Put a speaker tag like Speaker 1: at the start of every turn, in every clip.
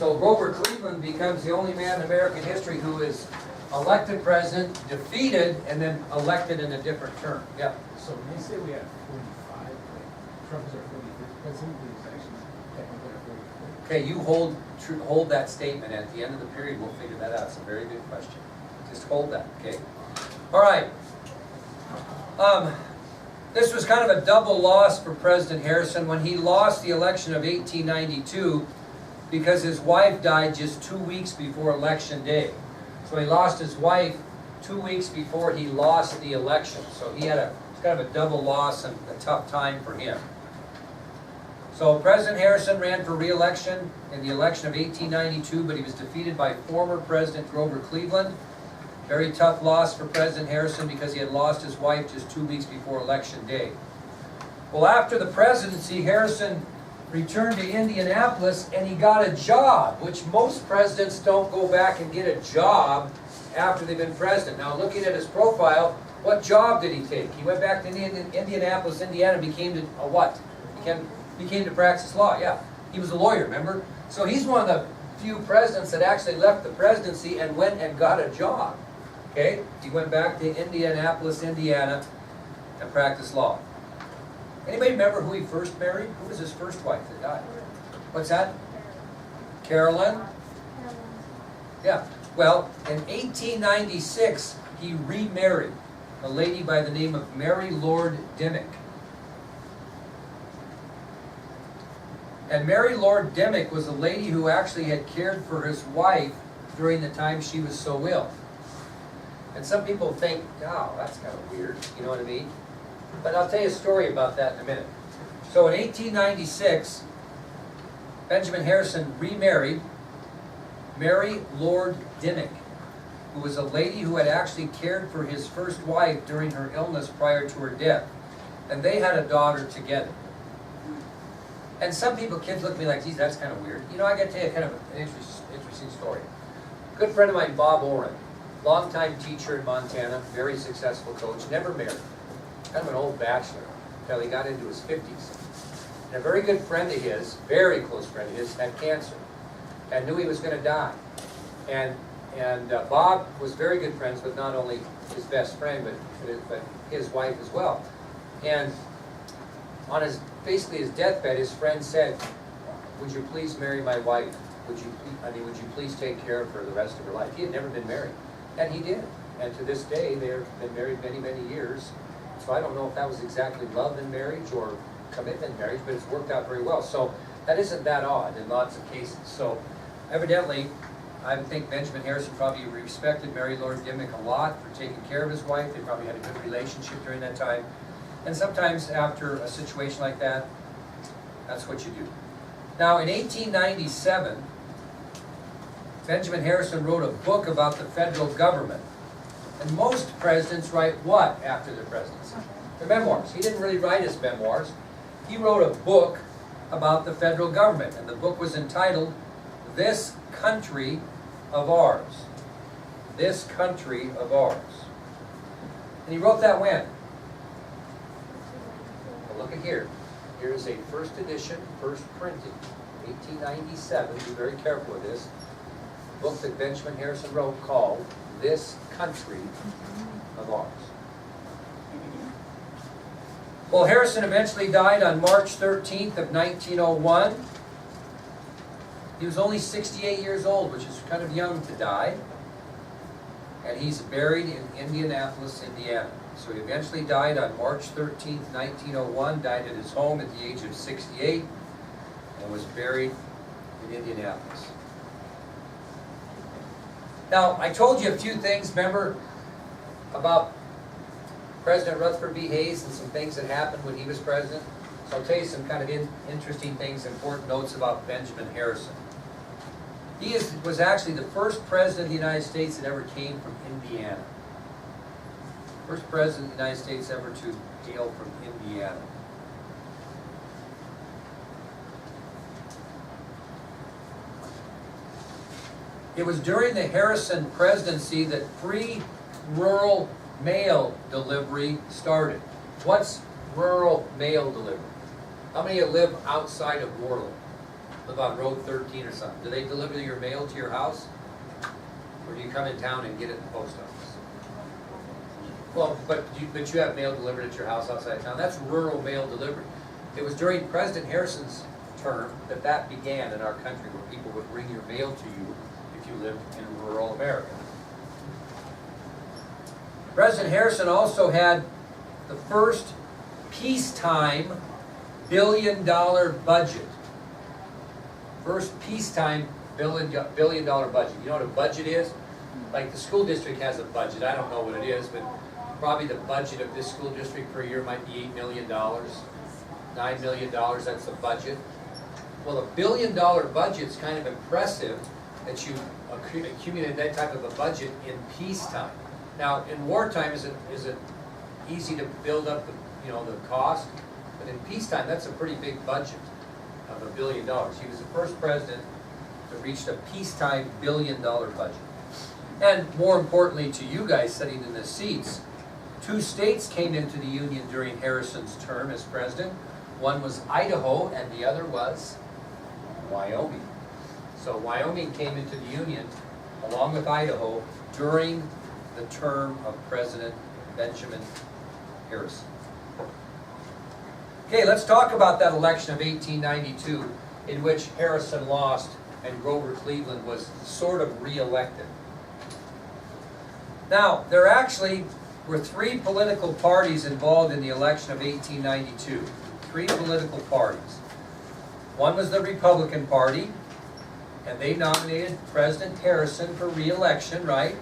Speaker 1: So Grover Cleveland becomes the only man in American history who is elected president, defeated, and then elected in a different term. Yeah.
Speaker 2: So when they say we have 45, like Trump is our 45th president, but he's actually technically our 45th.
Speaker 1: Okay, you hold that statement. At the end of the period, we'll figure that out. It's a very good question. Just hold that, okay? All right. This was kind of a double loss for President Harrison when he lost the election of 1892 because his wife died just 2 weeks before Election Day. So he lost his wife 2 weeks before he lost the election. So he had kind of a double loss and a tough time for him. So President Harrison ran for re-election in the election of 1892, but he was defeated by former President Grover Cleveland. Very tough loss for President Harrison because he had lost his wife just 2 weeks before Election Day. Well, after the presidency, Harrison returned to Indianapolis and he got a job, which most presidents don't go back and get a job after they've been president. Now, looking at his profile, what job did he take? He went back to Indianapolis, Indiana, and became a what? Became to practice law. Yeah, he was a lawyer, remember? So he's one of the few presidents that actually left the presidency and went and got a job. Okay, he went back to Indianapolis, Indiana, and practiced law. Anybody remember who he first married? Who was his first wife that died? What's that? Carolyn? Yeah. Well, in 1896, he remarried a lady by the name of Mary Lord Dimmick. And Mary Lord Dimmick was a lady who actually had cared for his wife during the time she was so ill. And some people think, oh, that's kind of weird, you know what I mean? But I'll tell you a story about that in a minute. So in 1896, Benjamin Harrison remarried Mary Lord Dimmick, who was a lady who had actually cared for his first wife during her illness prior to her death. And they had a daughter together. And some people, kids look at me like, geez, that's kind of weird. You know, I got to tell you kind of an interesting story. A good friend of mine, Bob Oren, longtime teacher in Montana, very successful coach, never married. Kind of an old bachelor until he got into his 50s. And a very good friend of his, very close friend of his, had cancer and knew he was going to die. And Bob was very good friends with not only his best friend, but his wife as well. And on basically his deathbed, his friend said, "Would you please marry my wife? Would you please take care of her the rest of her life?" He had never been married, and he did. And to this day, they've been married many, many years. So I don't know if that was exactly love in marriage or commitment in marriage, but it's worked out very well. So that isn't that odd in lots of cases. So evidently, I think Benjamin Harrison probably respected Mary Lord Dimmick a lot for taking care of his wife. They probably had a good relationship during that time. And sometimes after a situation like that, that's what you do. Now, in 1897, Benjamin Harrison wrote a book about the federal government. And most presidents write what after their presidency? Their memoirs. He didn't really write his memoirs. He wrote a book about the federal government. And the book was entitled, "This Country of Ours." This Country of Ours. And he wrote that when? Well, look at here. Here's a first edition, first printing, 1897. Be very careful with this. A book that Benjamin Harrison wrote called "This Country of Ours." Well, Harrison eventually died on March 13th of 1901. He was only 68 years old, which is kind of young to die. And he's buried in Indianapolis, Indiana. So he eventually died on March 13th, 1901, died at his home at the age of 68, and was buried in Indianapolis. Now, I told you a few things, remember, about President Rutherford B. Hayes and some things that happened when he was president. So I'll tell you some kind of interesting things, important notes about Benjamin Harrison. He was actually the first president of the United States that ever came from Indiana. First president of the United States ever to hail from Indiana. It was during the Harrison presidency that free rural mail delivery started. What's rural mail delivery? How many of you live outside of Moreland? live on Road 13 or something, do they deliver your mail to your house? Or do you come in town and get it in the post office? Well, but you have mail delivered at your house outside of town. That's rural mail delivery. It was during President Harrison's term that began in our country, where people would bring your mail to you if you lived in rural America. President Harrison also had the first peacetime billion-dollar budget. First peacetime billion-dollar budget. You know what a budget is? Like the school district has a budget. I don't know what it is, but probably the budget of this school district per year might be $8 million, $9 million, that's the budget. Well, a billion-dollar budget is kind of impressive that you accumulated that type of a budget in peacetime. Now, in wartime, is it easy to build up the cost? But in peacetime, that's a pretty big budget of $1 billion. He was the first president to reach a peacetime billion-dollar budget. And more importantly to you guys sitting in the seats, 2 states came into the Union during Harrison's term as president. One was Idaho and the other was Wyoming. So Wyoming came into the Union along with Idaho during the term of President Benjamin Harrison. Okay, let's talk about that election of 1892 in which Harrison lost and Grover Cleveland was sort of re-elected. Now, there actually were 3 political parties involved in the election of 1892. 3 political parties. One was the Republican Party, and they nominated President Harrison for re-election, right?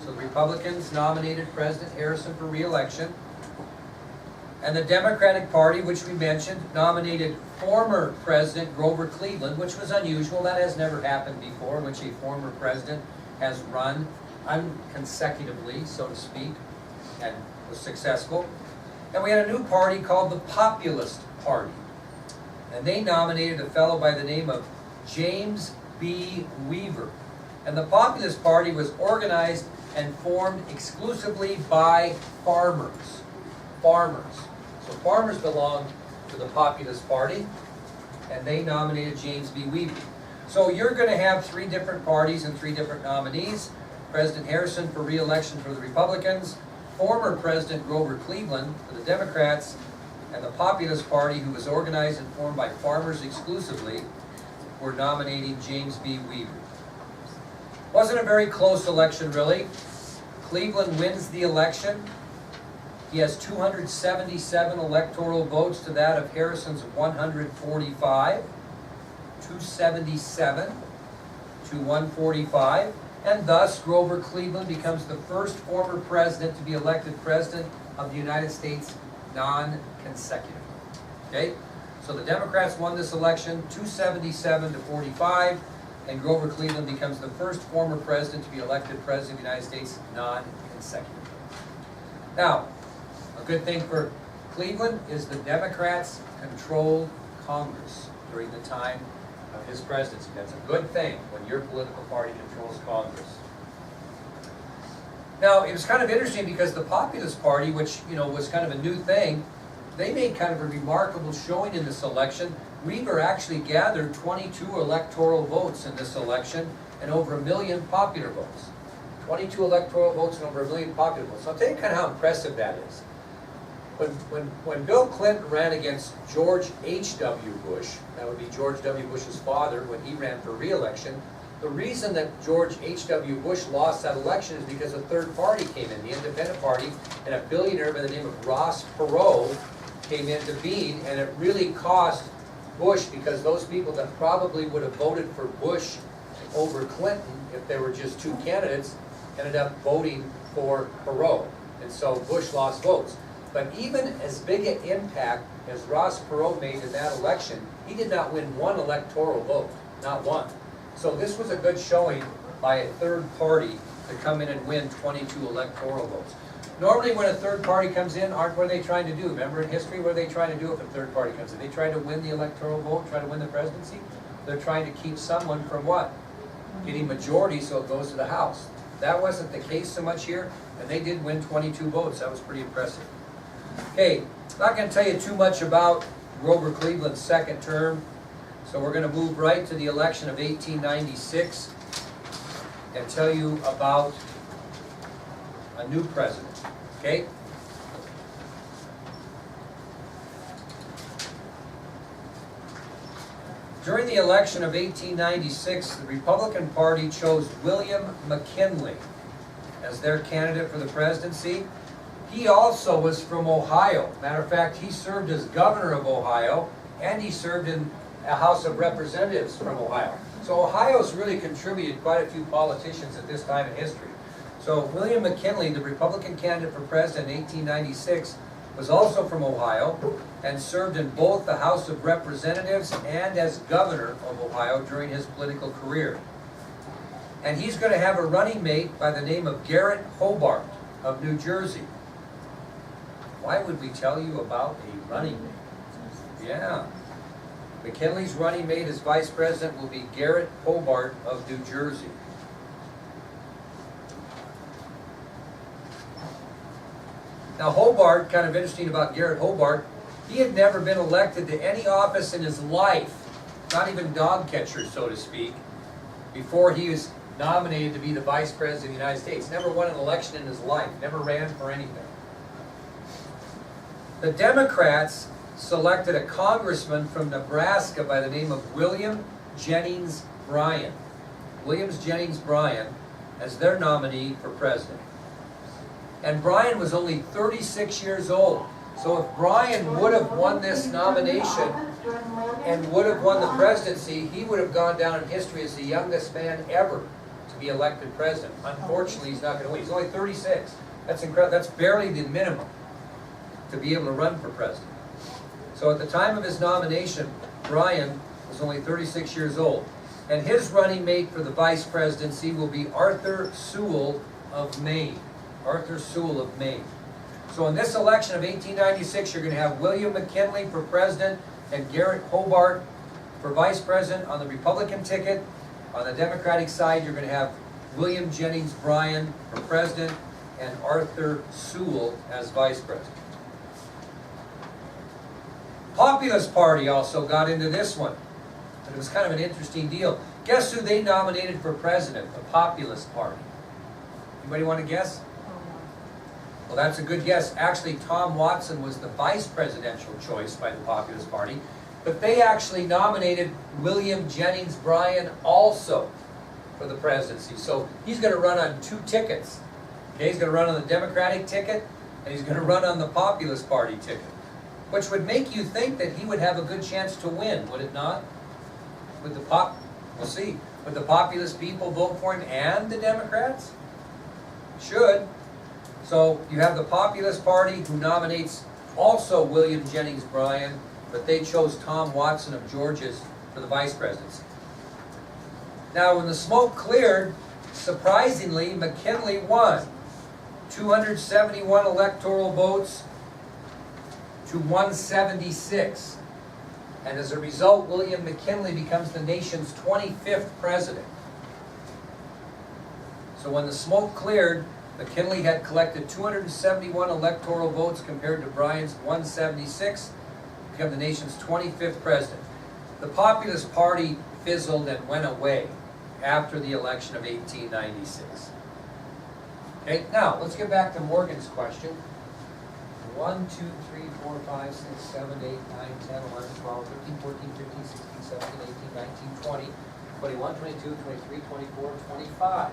Speaker 1: So the Republicans nominated President Harrison for re-election. And the Democratic Party, which we mentioned, nominated former President Grover Cleveland, which was unusual. That has never happened before, in which a former president has run unconsecutively, so to speak, and was successful. And we had a new party called the Populist Party. And they nominated a fellow by the name of James B. Weaver. And the Populist Party was organized and formed exclusively by farmers. Farmers. So farmers belonged to the Populist Party, and they nominated James B. Weaver. So you're going to have 3 different parties and 3 different nominees. President Harrison for re-election for the Republicans, former President Grover Cleveland for the Democrats, and the Populist Party, who was organized and formed by farmers exclusively, were nominating James B. Weaver. Wasn't a very close election, really. Cleveland wins the election. He has 277 electoral votes to that of Harrison's 145. 277 to 145. And thus, Grover Cleveland becomes the first former president to be elected president of the United States non-consecutively. Okay? So the Democrats won this election 277 to 45, and Grover Cleveland becomes the first former president to be elected president of the United States non-consecutively. Now, a good thing for Cleveland is the Democrats controlled Congress during the time of his presidency. That's a good thing when your political party controls Congress. Now, it was kind of interesting because the Populist Party, which was kind of a new thing, they made kind of a remarkable showing in this election. Weaver actually gathered 22 electoral votes in this election and over 1 million popular votes. 22 electoral votes and over 1 million popular votes. So I'll tell you kind of how impressive that is. When Bill Clinton ran against George H.W. Bush, that would be George W. Bush's father, when he ran for re-election, the reason that George H.W. Bush lost that election is because a third party came in, the Independent Party, and a billionaire by the name of Ross Perot came into being, and it really cost Bush, because those people that probably would have voted for Bush over Clinton if there were just 2 candidates ended up voting for Perot, and so Bush lost votes. But even as big an impact as Ross Perot made in that election, he did not win 1 electoral vote, not 1. So this was a good showing by a third party to come in and win 22 electoral votes. Normally when a third party comes in, what are they trying to do? Remember in history, what are they trying to do if a third party comes in? They try to win the electoral vote, try to win the presidency. They're trying to keep someone from what? Getting majority so it goes to the House. That wasn't the case so much here, and they did win 22 votes. That was pretty impressive. Okay, not going to tell you too much about Grover Cleveland's second term. So we're going to move right to the election of 1896 and tell you about a new president, okay? During the election of 1896, the Republican Party chose William McKinley as their candidate for the presidency. He also was from Ohio. Matter of fact, he served as governor of Ohio, and he served in a House of Representatives from Ohio. So Ohio's really contributed quite a few politicians at this time in history. So William McKinley, the Republican candidate for president in 1896, was also from Ohio and served in both the House of Representatives and as governor of Ohio during his political career. And he's going to have a running mate by the name of Garrett Hobart of New Jersey. Why would we tell you about a running mate? Yeah. McKinley's running mate as vice president will be Garrett Hobart of New Jersey. Now Hobart, kind of interesting about Garrett Hobart, he had never been elected to any office in his life, not even dog catcher, so to speak, before he was nominated to be the vice president of the United States. Never won an election in his life, never ran for anything. The Democrats selected a congressman from Nebraska by the name of William Jennings Bryan. William Jennings Bryan as their nominee for president. And Bryan was only 36 years old. So if Bryan would have won this nomination and would have won the presidency, he would have gone down in history as the youngest man ever to be elected president. Unfortunately, he's not going to win. He's only 36. That's incredible. That's barely the minimum to be able to run for president. So at the time of his nomination, Bryan was only 36 years old. And his running mate for the vice presidency will be Arthur Sewell of Maine. Arthur Sewell of Maine. So in this election of 1896, you're going to have William McKinley for president and Garrett Hobart for vice president on the Republican ticket. On the Democratic side, you're going to have William Jennings Bryan for president and Arthur Sewell as vice president. Populist Party also got into this one. And it was kind of an interesting deal. Guess who they nominated for president? The Populist Party. Anybody want to guess? Well, that's a good guess. Actually, Tom Watson was the vice presidential choice by the Populist Party, but they actually nominated William Jennings Bryan also for the presidency. So he's going to run on two tickets. Okay, he's going to run on the Democratic ticket, and he's going to run on the Populist Party ticket, which would make you think that he would have a good chance to win, would it not? We'll see. Would the populist people vote for him and the Democrats? Should. So you have the Populist Party who nominates also William Jennings Bryan, but they chose Tom Watson of Georgia for the vice presidency. Now when the smoke cleared, surprisingly, McKinley won. 271 electoral votes to 176. And as a result, William McKinley becomes the nation's 25th president. So when the smoke cleared, McKinley had collected 271 electoral votes compared to Bryan's 176, become the nation's 25th president. The Populist Party fizzled and went away after the election of 1896. Okay, now let's get back to Morgan's question. 1, 2, 3, 4, 5, 6, 7, 8, 9, 10, 11, 12, 13, 14, 15, 16, 17, 18, 19, 20, 21, 22, 23, 24, 25.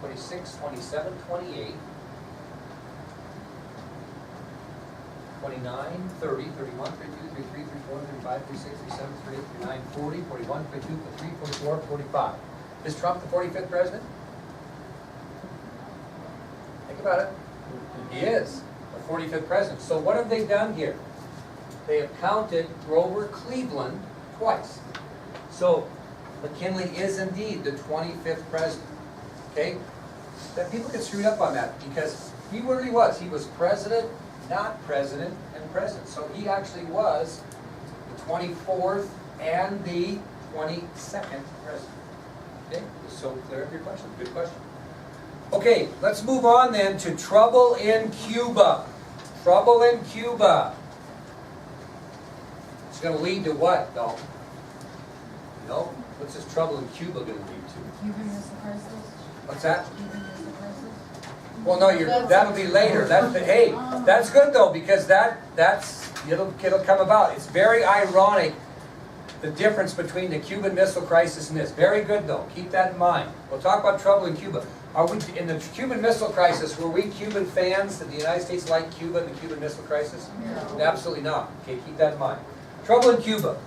Speaker 1: 26, 27, 28, 29, 30, 31, 32, 33, 34, 35, 36, 37, 38, 39, 40, 41, 42, 43, 44, 45. Is Trump the 45th president? Think about it. He is the 45th president. So what have they done here? They have counted Grover Cleveland twice. So McKinley is indeed the 25th president. Okay? That people get screwed up on that because he really was. He was president, not president, and president. So he actually was the 24th and the 22nd president. Okay? So clear up your question. Good question. Okay, let's move on then to trouble in Cuba. Trouble in Cuba. going to lead to what, though? You know, what's this trouble in Cuba going to lead to?
Speaker 3: Cuban Missile Crisis?
Speaker 1: What's that?
Speaker 3: Cuban Missile Crisis?
Speaker 1: Well, no, that'll be later. Hey, that's good though, because it'll come about. It's very ironic, the difference between the Cuban Missile Crisis and this. Very good though. Keep that in mind. We'll talk about trouble in Cuba. Are we in the Cuban Missile Crisis? Were we Cuban fans? Did the United States like Cuba in the Cuban Missile Crisis?
Speaker 3: No.
Speaker 1: Absolutely not. Okay, keep that in mind. Trouble in Cuba.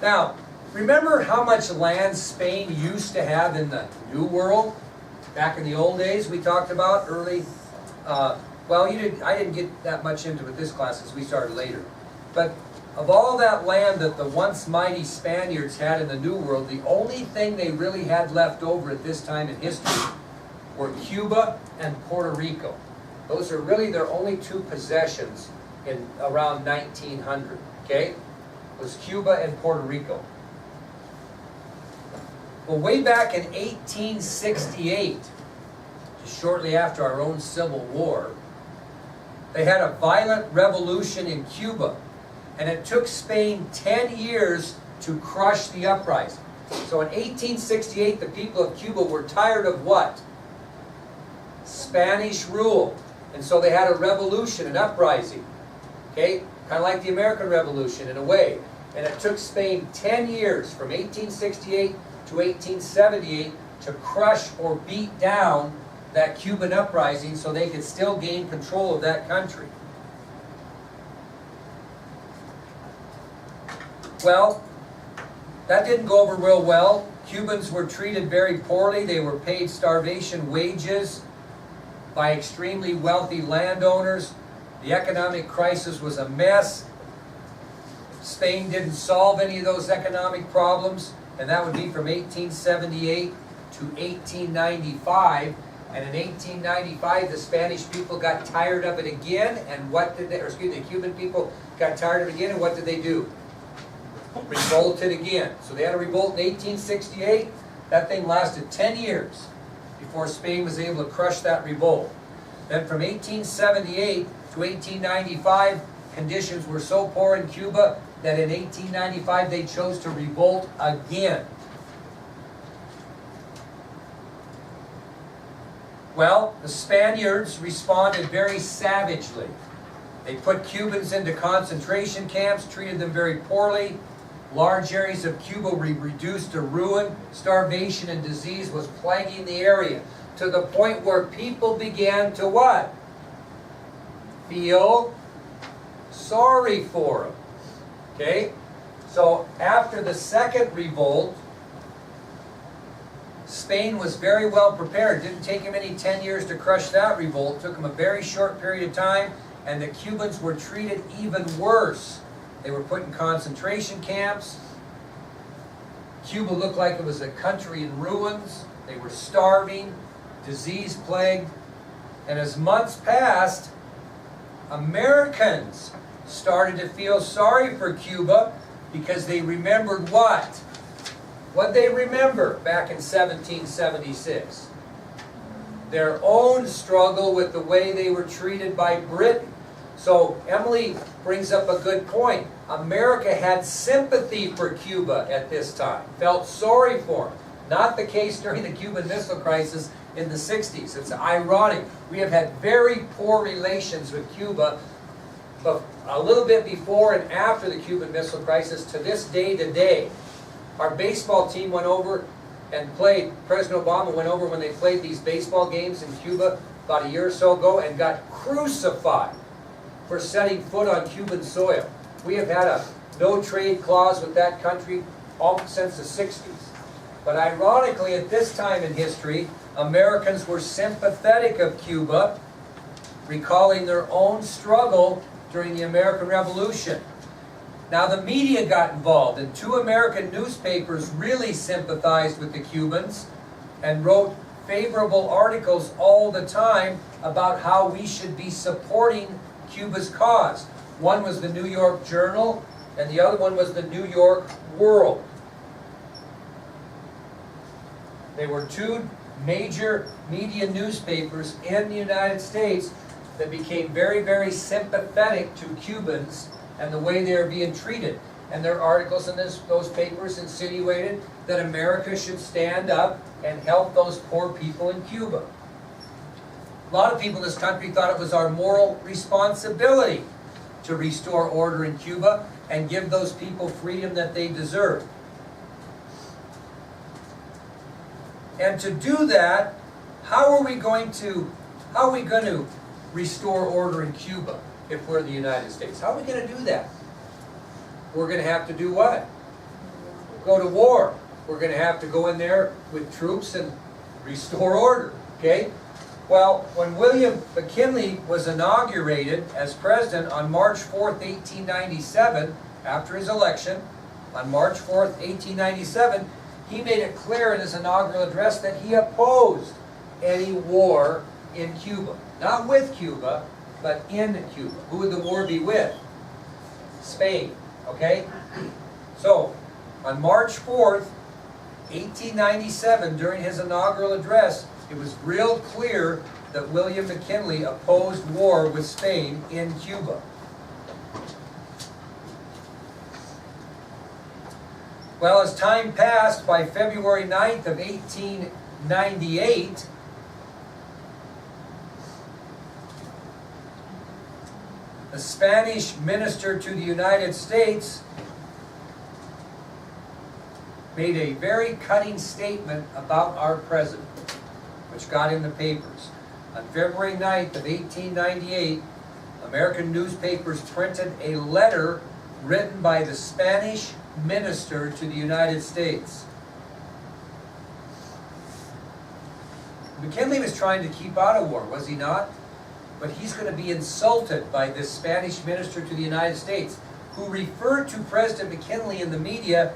Speaker 1: Now, remember how much land Spain used to have in the New World? Back in the old days, we talked about early. Well, I didn't get that much into it this class as we started later. But of all that land that the once mighty Spaniards had in the New World, the only thing they really had left over at this time in history were Cuba and Puerto Rico. Those are really their only two possessions in around 1900. Okay, it was Cuba and Puerto Rico. Well, way back in 1868, just shortly after our own Civil War, they had a violent revolution in Cuba, and it took Spain 10 years to crush the uprising. So in 1868, the people of Cuba were tired of what? Spanish rule. And so they had a revolution, an uprising. Okay? Kind of like the American Revolution in a way. And it took Spain 10 years, from 1868 to 1878, to crush or beat down that Cuban uprising so they could still gain control of that country. Well, that didn't go over real well. Cubans were treated very poorly. They were paid starvation wages by extremely wealthy landowners. The economic crisis was a mess. Spain didn't solve any of those economic problems, and that would be from 1878 to 1895. And in 1895, the Spanish people got tired of it again, and the Cuban people got tired of it again, and what did they do? Revolted again. So they had a revolt in 1868. That thing lasted 10 years before Spain was able to crush that revolt. Then from 1878 to 1895, conditions were so poor in Cuba that in 1895 they chose to revolt again. Well, the Spaniards responded very savagely. They put Cubans into concentration camps, treated them very poorly. Large areas of Cuba were reduced to ruin. Starvation and disease was plaguing the area, to the point where people began to what? Feel sorry for them. Okay? So after the second revolt, Spain was very well prepared. It didn't take them any 10 years to crush that revolt. It took them a very short period of time, and the Cubans were treated even worse. They were put in concentration camps. Cuba looked like it was a country in ruins. They were starving, disease-plagued. And as months passed, Americans started to feel sorry for Cuba because they remembered what? What they remember back in 1776? Their own struggle with the way they were treated by Britain. So Emily brings up a good point. America had sympathy for Cuba at this time, felt sorry for them. Not the case during the Cuban Missile Crisis in the 60s. It's ironic. We have had very poor relations with Cuba, but a little bit before and after the Cuban Missile Crisis to this day today. Our baseball team went over and played, President Obama went over when they played these baseball games in Cuba about a year or so ago and got crucified for setting foot on Cuban soil. We have had a no-trade clause with that country since the 60s. But ironically, at this time in history, Americans were sympathetic of Cuba, recalling their own struggle during the American Revolution. Now the media got involved, and 2 American newspapers really sympathized with the Cubans and wrote favorable articles all the time about how we should be supporting Cuba's cause. One was the New York Journal, and the other one was the New York World. They were 2 major media newspapers in the United States that became very, very sympathetic to Cubans and the way they are being treated. And their articles in those papers insinuated that America should stand up and help those poor people in Cuba. A lot of people in this country thought it was our moral responsibility to restore order in Cuba and give those people freedom that they deserve. And to do that, how are we going to restore order in Cuba if we're the United States? How are we going to do that? We're going to have to do what? Go to war. We're going to have to go in there with troops and restore order, okay? Well, when William McKinley was inaugurated as president on March 4th, 1897, after his election, on March 4th, 1897, he made it clear in his inaugural address that he opposed any war in Cuba. Not with Cuba, but in Cuba. Who would the war be with? Spain, okay? So, on March 4th, 1897, during his inaugural address, it was real clear that William McKinley opposed war with Spain in Cuba. Well, as time passed, by February 9th of 1898, the Spanish minister to the United States made a very cutting statement about our president, which got in the papers. On February 9th of 1898, American newspapers printed a letter written by the Spanish minister to the United States. McKinley was trying to keep out of war, was he not? But he's going to be insulted by this Spanish minister to the United States, who referred to President McKinley in the media